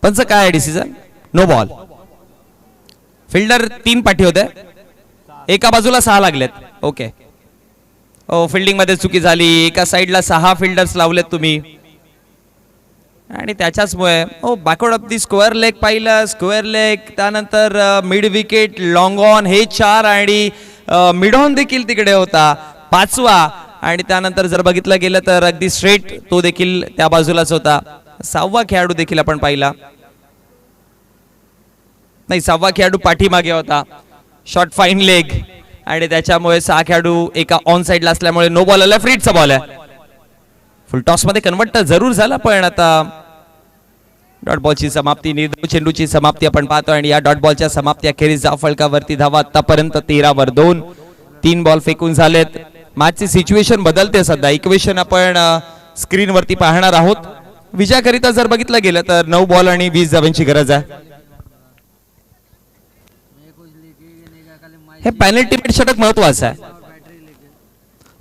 पंच काय डिसिजन? No ball. फिल्डर 3 पाठी होते. एका बाजूला 6 लागलेत. ओके. ओ फिल्डिंग मध्ये चुकी झाली. एका साईडला 6 फिल्डर्स लावलेत तुम्ही आणि त्याच्याचमुळे backward of the square leg पाहिलं. स्क्वेअर लेग त्यानंतर मिड विकेट लॉंग ऑन हे 4 आणि मिड ऑन देखील तिकडे होता 5वा आणि त्यानंतर जर बघितलं गेलं तर अगदी स्ट्रेट तो देखील त्या बाजूलाच होता. 6वा खेळाडू देखील आपण पाहिला नाही. 6वा खेळाडू पाठीमागे होता. शॉर्ट फाईन लेग आणि त्याच्यामुळे 6 खेळाडू एका ऑन साइडला असल्यामुळे नो बॉल आला. फ्रीटचा बॉल आहे. फुल टॉस मध्ये कन्वर्ट जरूर झाला पण आता डॉट बॉलची समाप्ती निर्धाव चेंडूची समाप्ती आपण पाहतो आणि या डॉट बॉलच्या समाप्ती अखेरीस जाफळकावरती धावा आतापर्यंत 13 वर 2. 3 बॉल फेकून झालेत. मॅचची सिच्युएशन बदलते सध्या. इक्वेशन आपण स्क्रीन वरती पाहणार आहोत. विजयाकरिता जर बघितलं गेलं तर 9 बॉल आणि 20 धावांची गरज आहे. हे पेनल्टी षटक महत्वाचं आहे.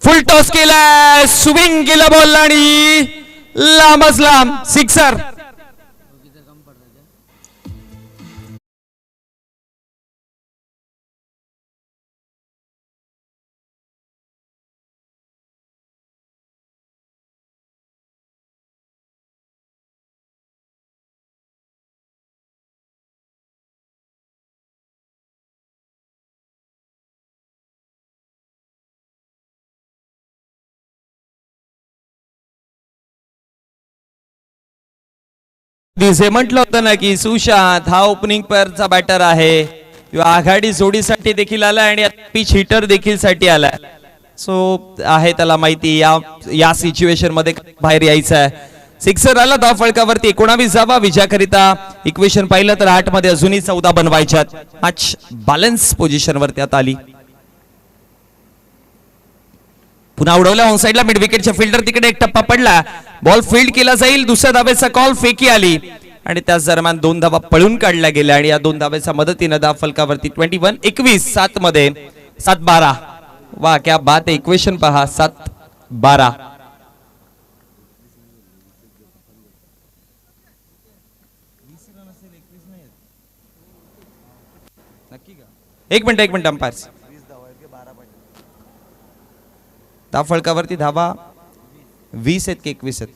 फुल टॉस केला. स्विंग केला बॉल आणि लांबच लांब सिक्सर. दिसे म्हटलं होतं ना की सुशांत हा ओपनिंग पेअरचा बॅटर आहे किंवा आघाडी जोडीसाठी देखील आलाय आणि पिच हिटर देखील साठी आलाय. सो आहे त्याला माहिती या सिच्युएशन मध्ये बाहेर यायचं आहे. सिक्सर आला धाव फळकावरती. 19 धावा विजयाकरिता. इक्वेशन पाहिलं तर 8 मध्ये अजूनही 14 बनवायच्यात. मॅच बॅलन्स पोझिशन वरती आता आली. पुन्हा उडवल्या ऑन साइडला. मिड विकेटच्या फिल्डर तिकडे एक टप्पा पडला. बॉल फील्ड केला जाईल. दुसऱ्या धावेचा कॉल फेकी आली आणि त्याच दरम्यान 2 धावा पळून काढल्या गेल्या आणि या 2 धावेच्या मदतीने धाव फलकावरती 21 7 मध्ये 7-12. वा क्या बात आहे. इक्वेशन पहा 7-12. एक मिनिट अंपायर. धाव फलकावरती धावा 20 आहेत की 21 आहेत.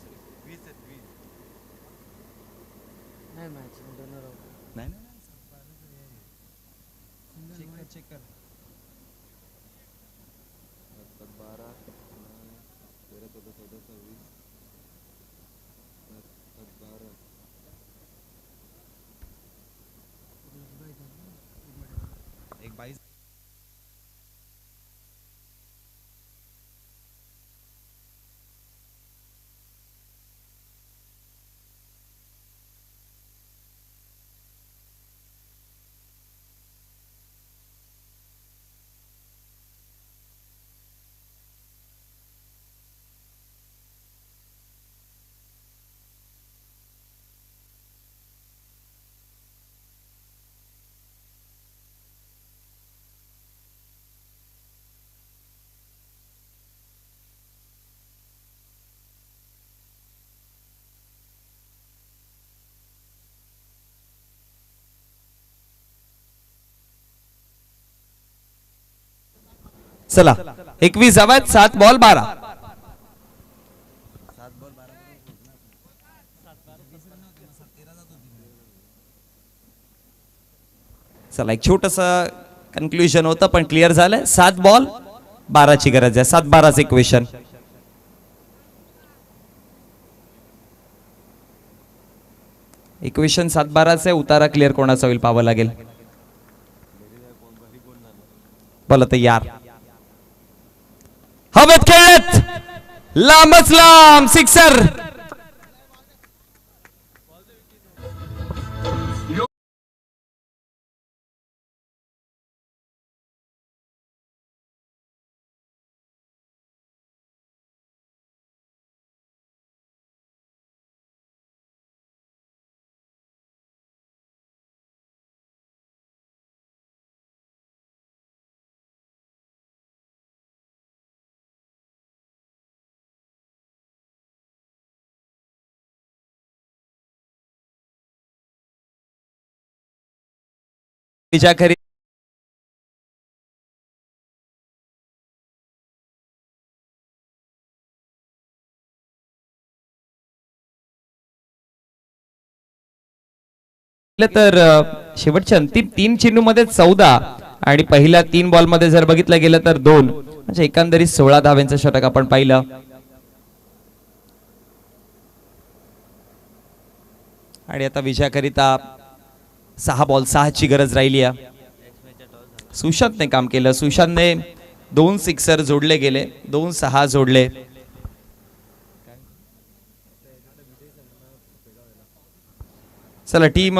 चला 21 धावा. 7 बॉल 12. चला एक छोटस कन्क्लुजन होतं पण क्लिअर झालंय. 7 बॉल 12 ची गरज आहे. 7-12 इक्वेशन. इक्वेशन 7-12 उतारा क्लिअर कोणाचा होईल पाहावं लागेल. बोला तयार. हवेत खेळत लांबच लांब सिक्सर. विजयाकरी तर शेवटच्या अंतिम 3 चेंडूमध्ये 14 आणि पहिल्या 3 बॉलमध्ये जर बघितलं गेलं तर 2, म्हणजे एकंदरीत 16 धाव्यांचं षटक आपण पाहिलं. आणि आता विजयाकरिता 6 बॉल 6 ची गरज राहिली आहे. सुशांतने काम केलं. सुशांतने 2 सिक्सर जोडले गेले, 2 6 जोडले. चला टीम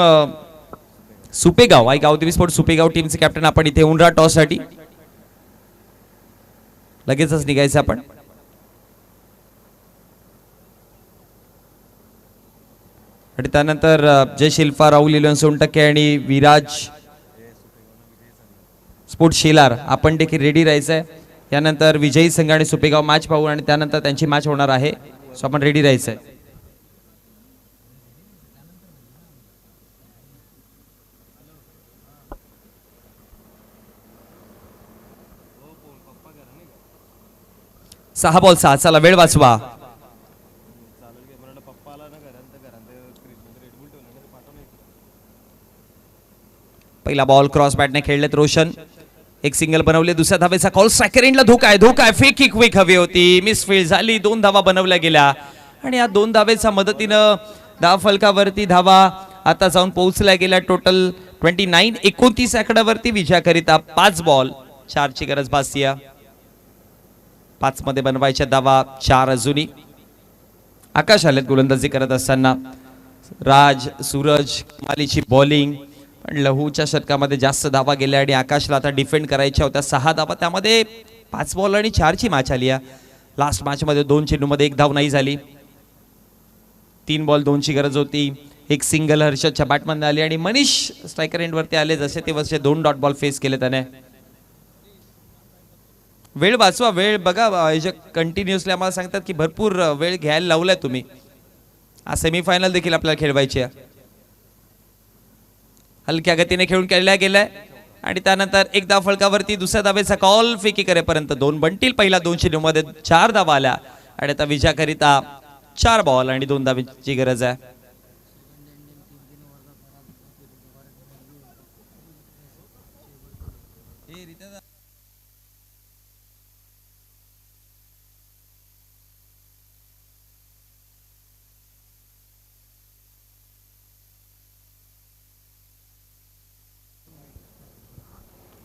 सुपेगाव आई गावदेवी स्पोर्ट सुपेगाव टीमचे कॅप्टन आपण इथे येऊन राहा टॉस साठी. लगेचच निघायचं आपण. आणि त्यानंतर जय शिल्पा राहुल इलेवन सोनटक्के आणि विराज स्पोर्ट शेलार आपण देखील रेडी राहायचंय. त्यानंतर विजयी संघ आणि सुपेगाव मॅच पाहू आणि त्यानंतर त्यांची मॅच होणार आहे. सो आपण रेडी राहायचंय. सहा बॉल 6. चला वेळ वाचवा. पहिला बॉल क्रॉस बॅटने खेळलेत रोशन. एक सिंगल बनवले. दुसऱ्या धावेचा कॉल. स्ट्रायकर एंडला धोका आहे, धोका आहे. फेक क्विक हवी होती, मिसफील्ड झाली. 2 धावा बनवल्या गेल्या आणि या 2 धावेच्या मदतीनं धाव फलकावरती धावा आता जाऊन पोहोचल्या गेल्या. टोटल 29 29 आकड्यावरती विजयाकरिता 5 बॉल 4 ची गरज भासतीय. 5 मध्ये बनवायच्या धावा 4 अजूनही. आकाश आलेत गोलंदाजी करत असताना. राज सूरज कमालीची बॉलिंग, पण लहूच्या षटकामध्ये जास्त धावा गेल्या आणि आकाशला आता डिफेंड करायच्या होत्या. 6 धावा, त्यामध्ये 5 बॉल आणि 4 ची मॅच आली आहे. लास्ट मॅच मध्ये 2 चेंडूमध्ये 1 धाव नाही झाली. 3 बॉल 2 ची गरज होती. एक सिंगल हर्षदच्या बॅटमध्ये आली आणि मनीष स्ट्रायकर एंड वरती आले. जसे ते वरचे 2 डॉट बॉल फेस केले त्याने. वेळ वाचवा, वेळ बघा. कंटिन्युअसली आम्हाला सांगतात की भरपूर वेळ घ्यायला लावलाय तुम्ही. आज सेमीफायनल देखील आपल्याला खेळवायची आहे. हलक्या गतीने खेळून केल्या गेलाय आणि त्यानंतर 1 धाव फलकावरती. दुसऱ्या धावेचा कॉल. फेकी करेपर्यंत 2 बनतील. पहिला 2 चेंडूमध्ये 4 धावा आल्या आणि आता विजयाकरिता 4 बॉल आणि 2 धावेची गरज आहे.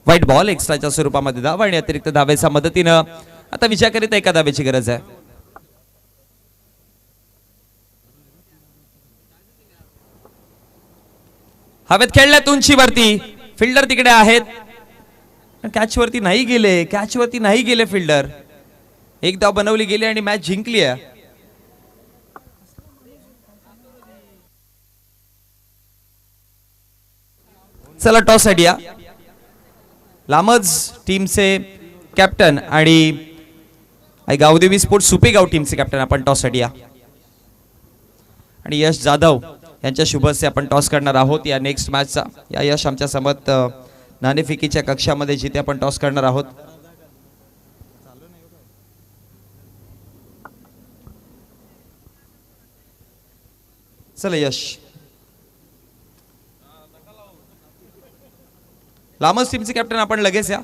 व्हाईट बॉल एक्स्ट्राच्या स्वरूपामध्ये धाव आणि अतिरिक्त धावेच्या मदतीनं आता विजयाकरिता 1 धावेची गरज आहे. हवेत खेळल्यात उंचीवरती. फिल्डर तिकडे आहेत. कॅच वरती नाही गेले, कॅच वरती नाही गेले फिल्डर. 1 धाव बनवली गेली आणि मॅच जिंकली आहे. चला टॉस साठी या. लामज टीमचे कॅप्टन आणि गावदेवी स्पोर्ट सुपेगाव टीमचे कॅप्टन आपण टॉस साठी या. आणि यश जाधव यांच्या शुभ हस्ते आपण टॉस करणार आहोत या नेक्स्ट मॅचचा. या यश आमच्या समत नाणेफेकीच्या कक्षामध्ये जिथे आपण टॉस करणार आहोत. चला यश. लामस टीमचे कॅप्टन आपण लगेच या.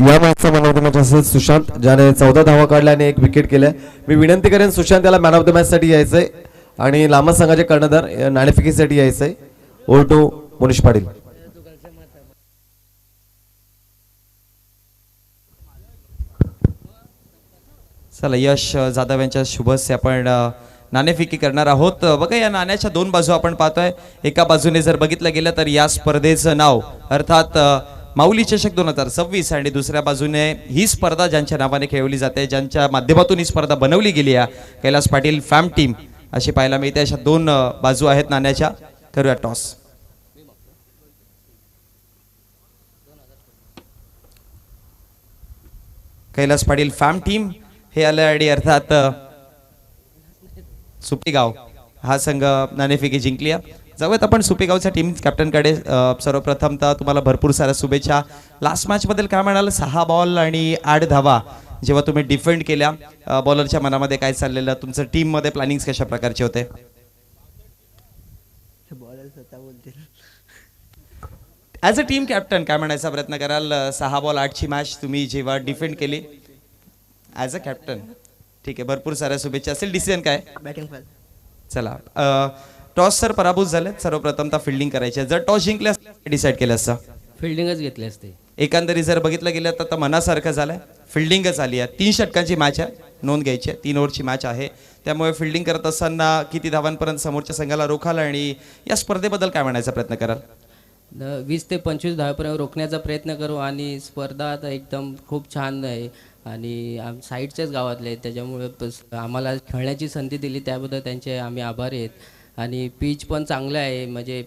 या मॅचचा मॅन ऑफ द मॅच असेल सुशांत, ज्याने 14 धावा काढल्या आणि 1 विकेट केल्या. मी विनंती करेन सुशांत याला मॅन ऑफ द मॅच साठी यायचंय आणि लांबच संघाचे कर्णधार नाणेफेकीसाठी यायचंय. Over to Munish Patil. चला यश जाधव यांच्या शुभस्य आपण नाणेफेकी करणार आहोत. बघा या नाण्याच्या दोन बाजू आपण पाहतोय. एका बाजूने जर बघितलं गेलं तर या स्पर्धेचं नाव अर्थात माऊली चषक 2026 आणि दुसऱ्या बाजूने ही स्पर्धा ज्यांच्या नावाने खेळवली जाते, ज्यांच्या माध्यमातून ही स्पर्धा बनवली गेली आहे, कैलास पाटील फॅम टीम अशी पाहायला मिळते. अशा दोन बाजू आहेत नाण्याच्या. करूया टॉस. कैलास पाटील फॅम टीम हे आले आणि अर्थात सुपेगाव हा संघ नाणेफेकी जिंकली आहे. जाऊयात आपण सुपेगावच्या टीम कॅप्टनकडे. सर्वप्रथमतः तुम्हाला भरपूर साऱ्या शुभेच्छा. लास्ट मॅचबद्दल काय म्हणाल? 6 बॉल आणि 8 धावा जेव्हा तुम्ही डिफेंड केल्या, बॉलरच्या मनामध्ये काय चाललेलं, तुमचं टीममध्ये प्लॅनिंग कशा प्रकारचे होते? ॲज अ टीम कॅप्टन काय म्हणायचा प्रयत्न कराल? 6 बॉल 8ची मॅच तुम्ही जेव्हा डिफेंड केली ॲज अ कॅप्टन. ठीक आहे, भरपूर साऱ्या शुभेच्छा असेल. डिसिजन काय? बॅटिंग. चला टॉस सर पराभूत झाले. सर्वप्रथमतः फिल्डिंग करायची आहे. जर टॉस जिंकले डिसाईड केलं असतं? फिल्डिंगच घेतली असते. एकंदरीत जर बघितलं गेलं तर आता मनासारखं झालंय. फिल्डिंगच आली आहे. 3 षटकांची मॅच आहे, नोंद घ्यायची आहे. 3 ओव्हरची मॅच आहे, त्यामुळे फिल्डिंग करत असताना किती धावांपर्यंत समोरच्या संघाला रोखाल आणि या स्पर्धेबद्दल काय म्हणायचा प्रयत्न कराल? 20 ते 25 धावेपर्यंत रोखण्याचा प्रयत्न करू. आणि स्पर्धा आता एकदम खूप छान आहे आणि साईडच्याच गावातले आहेत, त्याच्यामुळे आम्हाला खेळण्याची संधी दिली त्याबद्दल त्यांचे आम्ही आभारी आहेत. आणि पिच पण चांगलं आहे, म्हणजे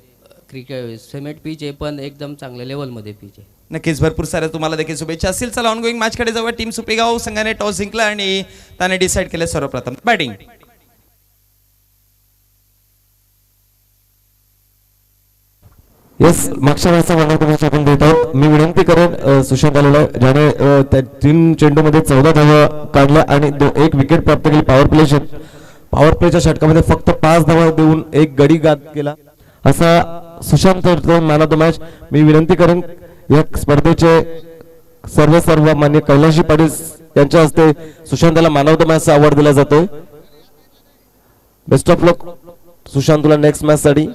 क्रिकेट सिमेंट पिच आहे पण एकदम चांगल्या लेवलमध्ये पिच आहे. नक्कीच भरपूर साऱ्या तुम्हाला देखील शुभेच्छा असतील. चला ऑन गोईंग मॅचकडे जाऊया. टीम सुपेगाव संघाने टॉस जिंकला आणि त्याने डिसाईड केलं सर्वप्रथम बॅटिंग. येस, मागच्या वेळेचा मॅच आपण देत आहोत. मी विनंती करेन सुशांत आलेला ज्याने त्या 3 चेंडूमध्ये 14 धावा काढल्या आणि 1 विकेट प्राप्त केली. पॉवर प्लेच्या षटकामध्ये फक्त 5 धावा देऊन 1 गडी बाद केला असा Sushant man of the match. मी विनंती करेन या स्पर्धेचे सर्व मान्य कैलाशी पाटील यांच्या हस्ते सुशांतला मॅन ऑफ द मॅचचा अवॉर्ड दिला जातोय. बेस्ट ऑफ लक सुशांत तुला नेक्स्ट मॅच साठी.